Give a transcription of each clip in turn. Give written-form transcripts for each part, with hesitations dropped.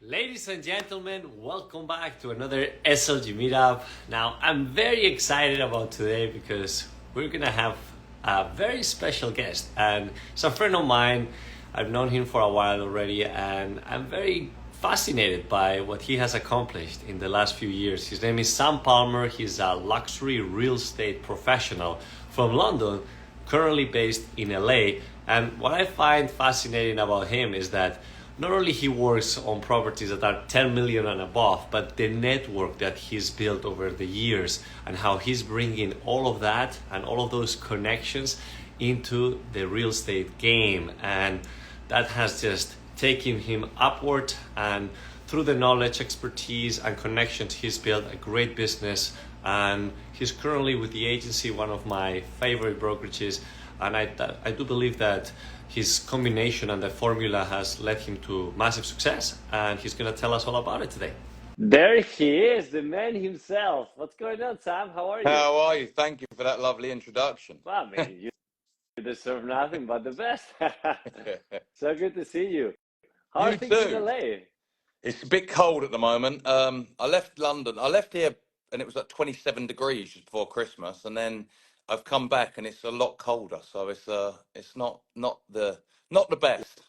Ladies and gentlemen, welcome back to another SLG meetup. Now, I'm very excited about today because we're gonna have a very special guest, and it's a friend of mine. I've known him for a while already, and I'm very fascinated by what he has accomplished in the last few years. His name is Sam Palmer. He's a luxury real estate professional from London, currently based in LA. And what I find fascinating about him is that not only he works on properties that are 10 million and above, but the network that he's built over the years and how he's bringing all of that and all of those connections into the real estate game. And that has just taken him upward, and through the knowledge, expertise, and connections, he's built a great business. And he's currently with the agency, one of my favorite brokerages. And I do believe that his combination and the formula has led him to massive success, and he's going to tell us all about it today. There he is, the man himself. What's going on, Sam? How are you? How are you? Thank you for that lovely introduction. Well, man, you deserve nothing but the best. So good to see you. How are things in LA? It's a bit cold at the moment. I left London. I left here and it was like 27 degrees just before Christmas, and then I've come back and it's a lot colder. So it's not the best.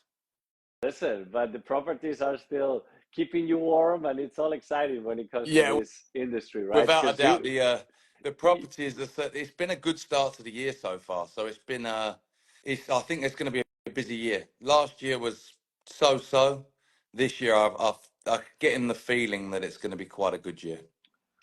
Listen, but the properties are still keeping you warm, and it's all exciting when it comes to this industry, right? Without a doubt, the properties. It's been a good start to the year so far. So it's been I think it's going to be a busy year. Last year was so. This year, I'm getting the feeling that it's going to be quite a good year.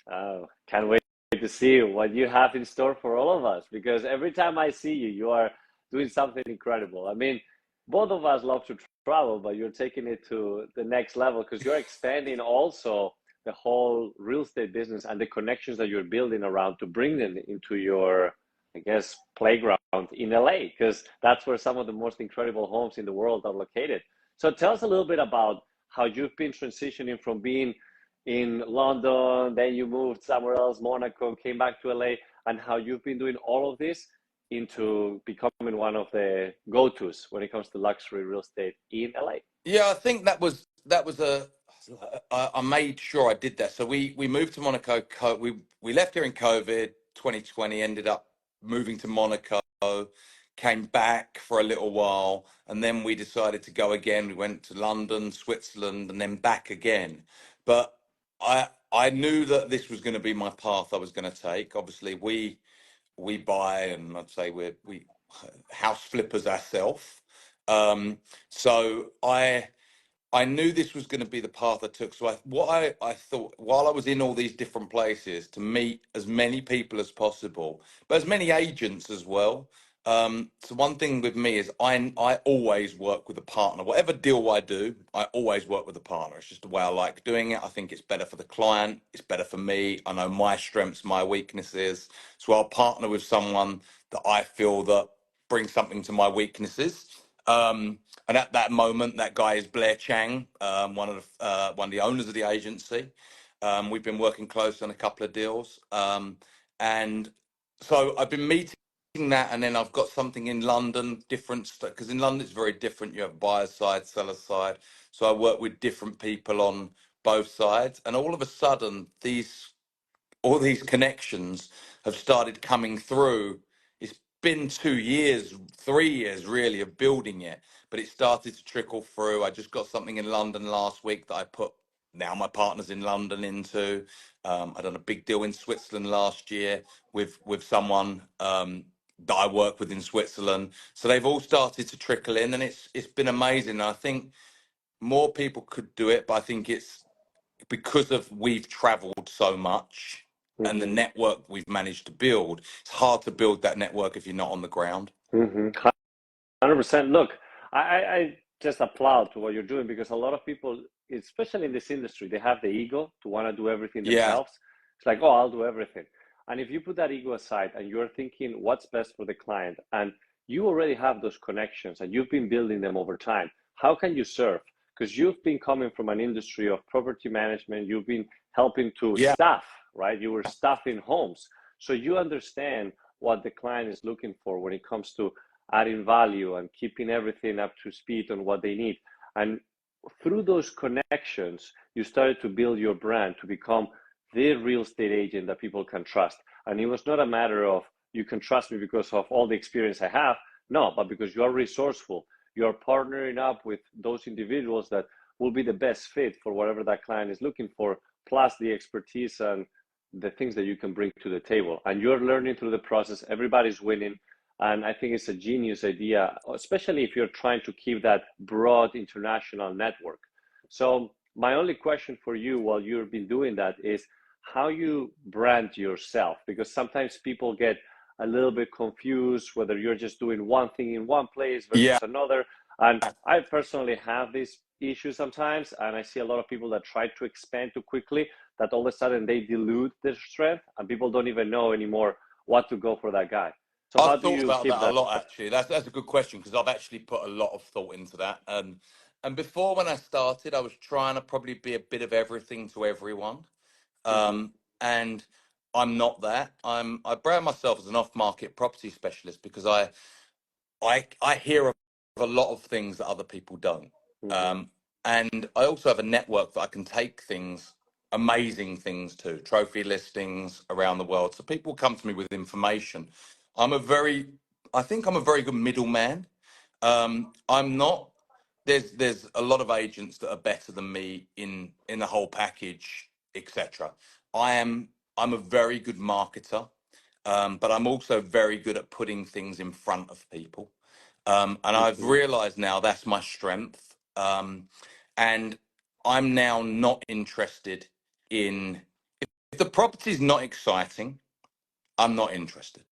Oh, can't wait to see what you have in store for all of us, because every time I see you, you are doing something incredible. I mean, both of us love to travel, but you're taking it to the next level because you're expanding also the whole real estate business and the connections that you're building around to bring them into your, I guess, playground in LA, because that's where some of the most incredible homes in the world are located. So tell us a little bit about how you've been transitioning from being in London, then you moved somewhere else, Monaco, came back to LA, and how you've been doing all of this into becoming one of the go-tos when it comes to luxury real estate in LA. Yeah, I think that was I made sure I did that. So we moved to Monaco. We left here in COVID 2020, ended up moving to Monaco, came back for a little while, and then we decided to go again. We went to London, Switzerland, and then back again. But I knew that this was going to be my path I was going to take. Obviously, we buy, and I'd say we house flippers ourselves. So I knew this was going to be the path I took. So I thought, while I was in all these different places, to meet as many people as possible, but as many agents as well. So one thing with me is I always work with a partner. Whatever deal I do, I always work with a partner. It's just the way I like doing it. I think it's better for the client. It's better for me. I know my strengths, my weaknesses. So I'll partner with someone that I feel that brings something to my weaknesses. And at that moment, that guy is Blair Chang, one of the owners of the agency. We've been working close on a couple of deals, and so I've been meeting that, and then I've got something in London, different, because in London it's very different. You have buyer's side, seller's side. So I work with different people on both sides, and all of a sudden, all these connections have started coming through. It's been 2 years, 3 years really of building it, but it started to trickle through. I just got something in London last week that I put now my partner's in London into. I done a big deal in Switzerland last year with someone that I work with in Switzerland. So they've all started to trickle in, and it's been amazing. I think more people could do it, but I think it's because of we've traveled so much and the network we've managed to build. It's hard to build that network if you're not on the ground. 100%. Look, I just applaud to what you're doing, because a lot of people, especially in this industry, they have the ego to want to do everything themselves. It's like, oh, I'll do everything. And if you put that ego aside and you're thinking what's best for the client, and you already have those connections and you've been building them over time, how can you serve? Because you've been coming from an industry of property management, you've been helping to staff, right? You were staffing homes. So you understand what the client is looking for when it comes to adding value and keeping everything up to speed on what they need. And through those connections, you started to build your brand to become the real estate agent that people can trust. And it was not a matter of you can trust me because of all the experience I have. No, but because you are resourceful. You're partnering up with those individuals that will be the best fit for whatever that client is looking for, plus the expertise and the things that you can bring to the table. And you're learning through the process. Everybody's winning. And I think it's a genius idea, especially if you're trying to keep that broad international network. So my only question for you while you've been doing that is how you brand yourself, because sometimes people get a little bit confused whether you're just doing one thing in one place Yeah. versus another. And I personally have this issue sometimes, and I see a lot of people that try to expand too quickly, that all of a sudden they dilute their strength and people don't even know anymore what to go for that guy. So how I've do thought you about keep that a that? lot, actually. That's a good question because I've actually put a lot of thought into that. And before, when I started, I was trying to probably be a bit of everything to everyone. Mm-hmm, And I'm not that. I brand myself as an off-market property specialist because I hear of a lot of things that other people don't. mm-hmm, Um, and I also have a network that I can take things, amazing things to, trophy listings around the world. So people come to me with information. I'm a very, I think I'm a very good middleman. I'm not. There's a lot of agents that are better than me in the whole package, etc. I am. I'm a very good marketer. But I'm also very good at putting things in front of people. And I've mm-hmm, realized now that's my strength. And I'm now not interested in, if the property's not exciting, I'm not interested.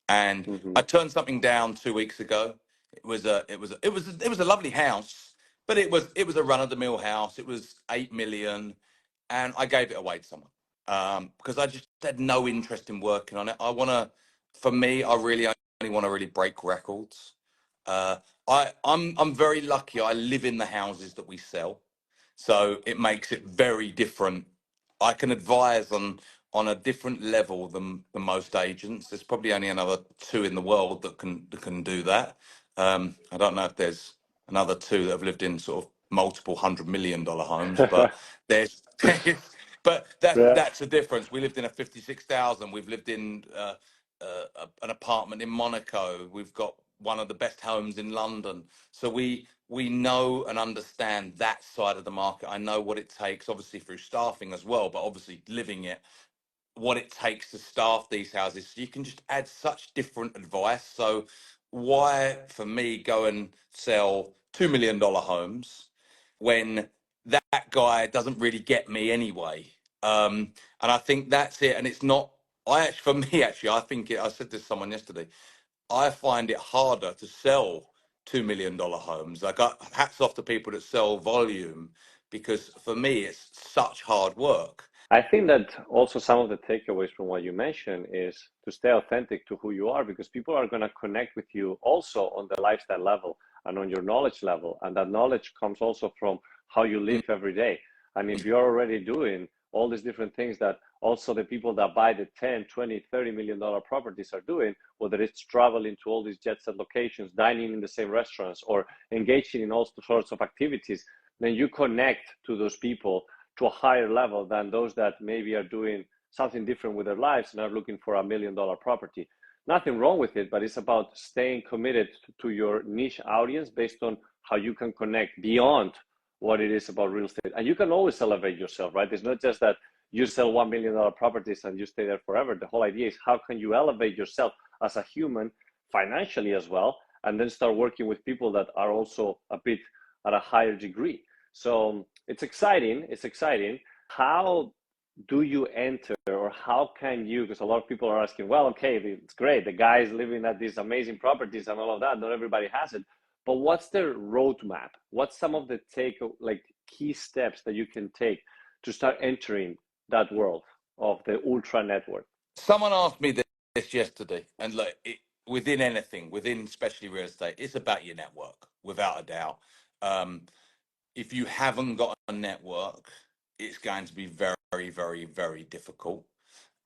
And mm-hmm. I turned something down 2 weeks ago. It was a lovely house, but it was a run of the mill house. It was 8 million, and I gave it away to someone because I just had no interest in working on it. For me, I really only want to really break records. Uh, I'm very lucky. I live in the houses that we sell, so it makes it very different. I can advise on a different level than most agents. There's probably only another two in the world that can do that. I don't know if there's another two that have lived in sort of multiple $100 million homes, but there's but Yeah. that's the difference. We lived in a 56,000. We've lived in an apartment in Monaco. We've got one of the best homes in London. So we know and understand that side of the market. I know what it takes, obviously through staffing as well, but obviously living it, what it takes to staff these houses. So you can just add such different advice. So why, for me, go and sell $2 million homes when that guy doesn't really get me anyway? And I think that's it. And it's not. For me, actually, I think I said this to someone yesterday. I find it harder to sell $2 million homes. Like, hats off to people that sell volume because for me, it's such hard work. I think that also some of the takeaways from what you mentioned is to stay authentic to who you are, because people are going to connect with you also on the lifestyle level and on your knowledge level. And that knowledge comes also from how you live every day. And if you're already doing all these different things that also the people that buy the 10, 20, $30 million properties are doing, whether it's traveling to all these jet set locations, dining in the same restaurants, or engaging in all sorts of activities, then you connect to those people to a higher level than those that maybe are doing something different with their lives and are looking for $1 million property. Nothing wrong with it, but it's about staying committed to your niche audience based on how you can connect beyond what it is about real estate. And you can always elevate yourself, right? It's not just that you sell $1 million properties and you stay there forever. The whole idea is how can you elevate yourself as a human financially as well, and then start working with people that are also a bit at a higher degree. So it's exciting. It's exciting. How do you enter, or how can you? Because a lot of people are asking, well, okay, it's great. The guys living at these amazing properties and all of that. Not everybody has it. But what's the roadmap? What's some of the key steps that you can take to start entering that world of the ultra network? Someone asked me this yesterday, and look, within anything, within especially real estate, it's about your network, without a doubt. Um, if you haven't got a network, it's going to be very, very, very difficult.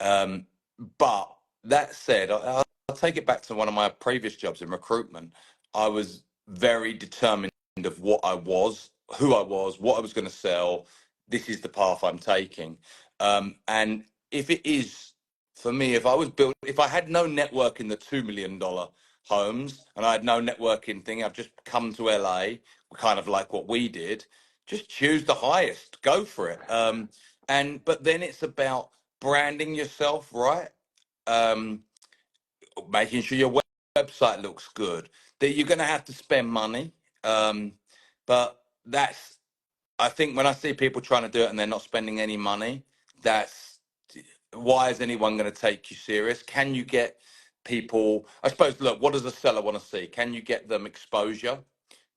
But that said, I'll take it back to one of my previous jobs in recruitment. I was very determined of what I was who I was, what I was going to sell. This is the path I'm taking. And if it is for me, if I had no network in the $2 million homes and I had no networking thing, I've just come to LA, kind of like what we did. Just choose the highest, go for it. But then it's about branding yourself, right? Um, Making sure your website looks good. That you're going to have to spend money, but that's I think when I see people trying to do it and they're not spending any money, that's why is anyone going to take you serious? Can you get people? I suppose. Look, what does a seller want to see? Can you get them exposure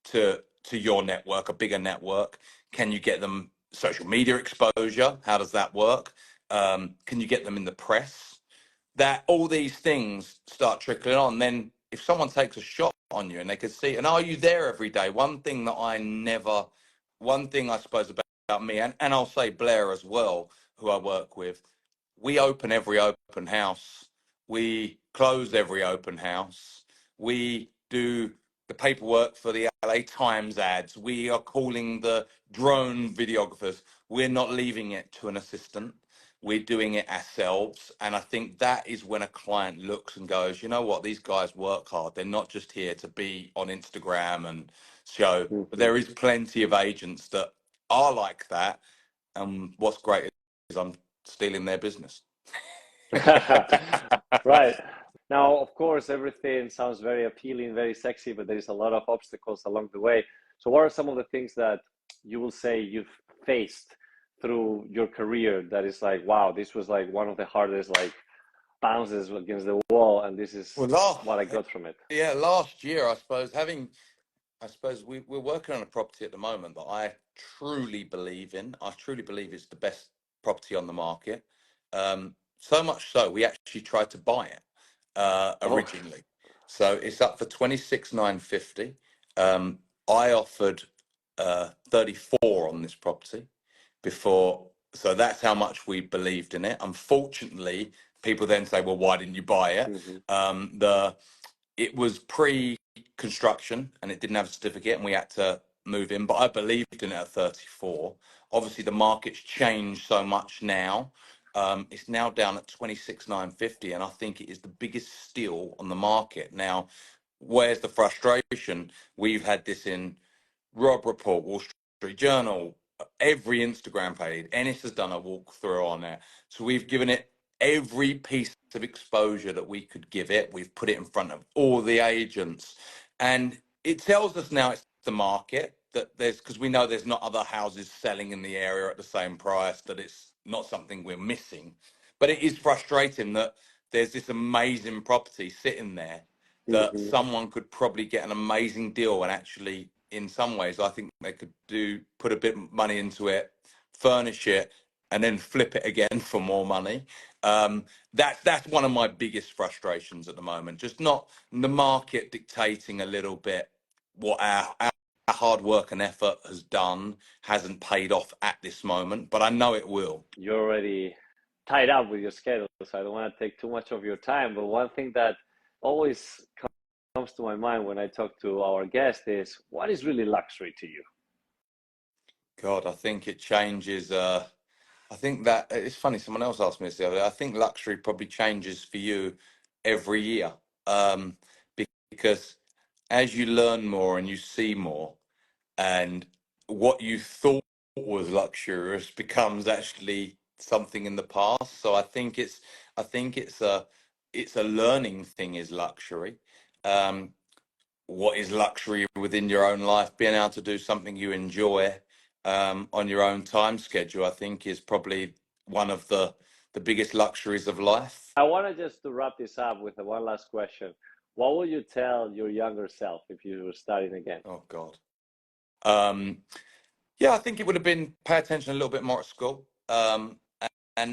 to your network, a bigger network? Can you get them social media exposure? How does that work? Can you get them in the press? That all these things start trickling on. Then if someone takes a shot on you and they can see, and are you there every day? One thing I suppose about me, and I'll say Blair as well, who I work with, we open every open house. We close every open house. We do the paperwork for the LA Times ads. We are calling the drone videographers. We're not leaving it to an assistant. We're doing it ourselves. And I think that is when a client looks and goes, you know what, these guys work hard. They're not just here to be on Instagram and show. But Mm-hmm. there is plenty of agents that are like that. And what's great is I'm stealing their business. Right. Now, of course, everything sounds very appealing, very sexy, but there is a lot of obstacles along the way. So, what are some of the things that you will say you've faced through your career that is like, wow, this was like one of the hardest like bounces against the wall, and this is Well, what I got from it? last year, I suppose we're working on a property at the moment that I truly believe in. I truly believe it's the best property on the market. So much so, we actually tried to buy it Oh, originally. So it's up for 26,950. I offered 34 on this property before. So that's how much we believed in it. Unfortunately, people then say, well, why didn't you buy it? mm-hmm. It was pre-construction and it didn't have a certificate and we had to move in, but I believed in it at 34. Obviously the market's changed so much now. It's now down at 26,950 and I think it is the biggest steal on the market. Now, where's the frustration? We've had this in Rob Report, Wall Street Journal, every Instagram page. Ennis has done a walkthrough on it. So we've given it every piece of exposure that we could give it. We've put it in front of all the agents. And it tells us now it's the market that because we know there's not other houses selling in the area at the same price, that it's not something we're missing. But it is frustrating that there's this amazing property sitting there that Mm-hmm. someone could probably get an amazing deal and actually in some ways I think they could put a bit of money into it, furnish it and then flip it again for more money. That's one of my biggest frustrations at the moment, just not the market dictating a little bit what our hard work and effort has done hasn't paid off at this moment, but I know it will. You're already tied up with your schedule, so I don't want to take too much of your time. But one thing that always comes to my mind when I talk to our guest is, what is really luxury to you? God, I think it changes. I think that it's funny. Someone else asked me this the other day. I think luxury probably changes for you every year, um, because as you learn more and you see more, and what you thought was luxurious becomes actually something in the past. So I think it's a learning thing is luxury. Um, what is luxury within your own life? Being able to do something you enjoy on your own time schedule, I think, is probably one of the biggest luxuries of life. I want to just to wrap this up with one last question. What would you tell your younger self if you were starting again? Oh God. Um, yeah, I think it would have been pay attention a little bit more at school, and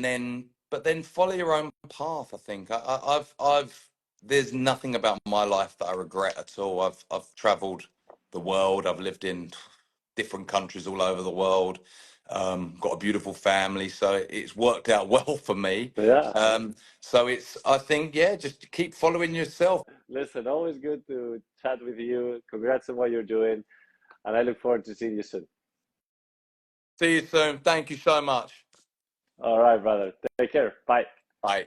then follow your own path. I think I've there's nothing about my life that I regret at all. I've travelled the world. I've lived in different countries all over the world. Got a beautiful family, so it's worked out well for me. Yeah. So I think, yeah, just keep following yourself. Listen, always good to chat with you. Congrats on what you're doing, and I look forward to seeing you soon. See you soon. Thank you so much. All right, brother. Take care. Bye. Bye.